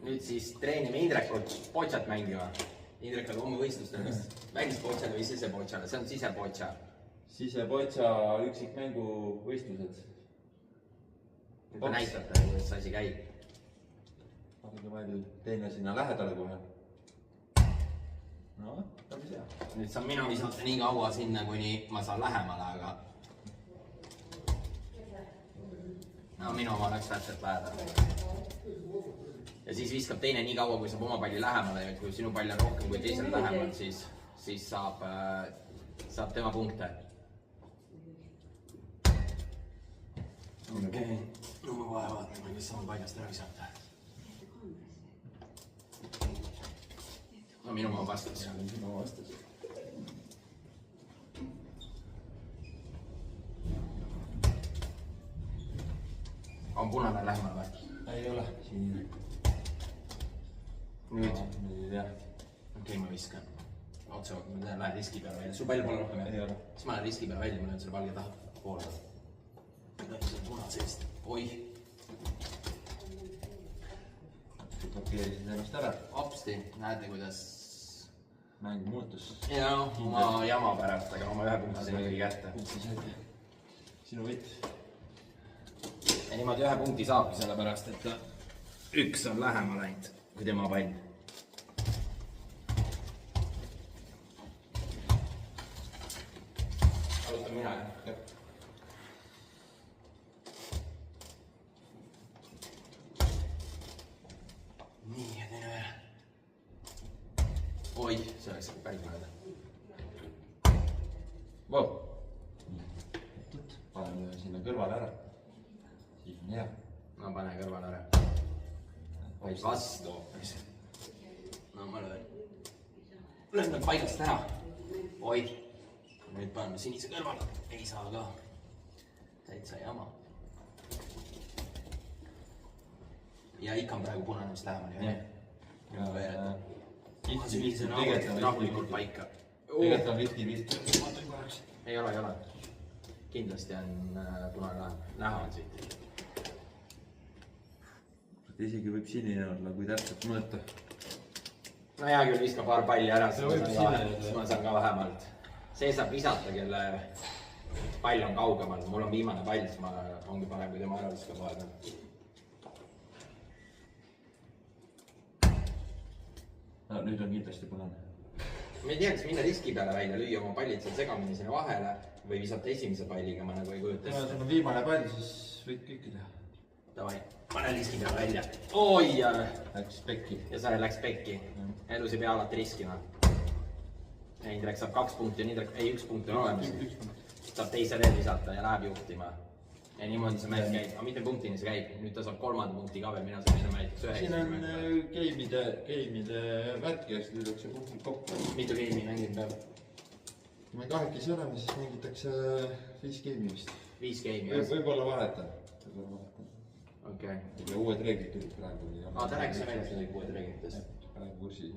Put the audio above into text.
nüüd siis treenime Indrekut potšat mängima. Indrek on homme võistlustel, kas välispotšale või sisepotšale, see on sisepotša. Sisepotša üksikmängu võistlused. Te näitate, kuidas see asi käib. Aga meil teine sinna lähedale kohe. No, päris hea. Nüüd saan mina visata nii kaua sinna, kuni ma saan lähemale, aga... No minu oma läks täpselt lähedale. Ja siis viskab teine nii kaua, kui saab oma palli lähemale ja kui sinu pall on rohkem kui teisel lähemal, siis saab tema punkte. Okei. No ma vaja vaatame, kes on paigast ära visata. No minu oma vastas. Minu oma vastas. On punane lähemal või? Ei ole, siin. Nüüd? Nüüd jah. Okei, ma viskan. Otse, ma lähen riski peale välja. Su pall pole rohkem jah? Ei ole. Siis ma lähen riski peale välja, ma löön selle palli taha poole. Lähen selle punasest. Oih. Blokeerisid ennast ära. Hopsti, näete, kuidas... Mäng muutus. Ja oma jama pärast, aga oma ühe punkti sinna kõigi kätte. Punkti saite. Sinu võit. Ja niimoodi ühe punkti saabki sellepärast, et üks on lähema läinud kui tema pall. Alustan mina, jah? Nii, ja teine veel. Oi, see oleks päris mööda. Vau. Paneme sinna kõrvale ära. Siis on hea. No pane kõrvale ära. Vastu hoopis. No ma löön. Löön paigast ära. Oi. Nüüd paneme sinise kõrvale. Ei saa ka. Täitsa jama. Ja ikka on praegu punane, mis lähemale. Sinise on rahulikult paika. Tegelikult on 50-50. Vaatan korraks. Ei ole. Kindlasti on punane näha on siit. Isegi võib sinine olla, kui täpselt mõõta. No hea küll, viska paar palli ära, siis ma saan ka vähemalt. See saab visata, kelle pall on kaugemal. Mul on viimane pall, siis ma ongi parem, kui tema ära viskab aega. No nüüd on kindlasti punane. Ma ei tea, kas minna riski peale välja, lüüa oma pallid seal segamini sinna vahele või visata esimese palliga, ma nagu ei kujuta. Kuna sul on viimane pall, siis võid kõike teha. Davai, pane riski peale välja. Oi! Läks pekki. Ja see läks pekki. Elus ei pea alati riskima. Indrek saab 2 punkti ja Indrek, ei 1 punkt on olemas. Saab teise veel visata ja läheb juhtima. Ja niimoodi see mäng käib, aga mitte punktini see käib. Nüüd ta saab 3. punkti ka veel, mina saan enne näiteks 1. Siin on game'ide värk ja siis lüüakse punktid kokku. Mitu game'i mängib peab? Kui me kahekesi oleme, siis mängitakse 5 game'i vist. 5 game'i? Võib-olla vahetan. Okei. Ja uued reeglid tulid praegu. Ta rääkis meile uued reeglitest. Praegu kursis.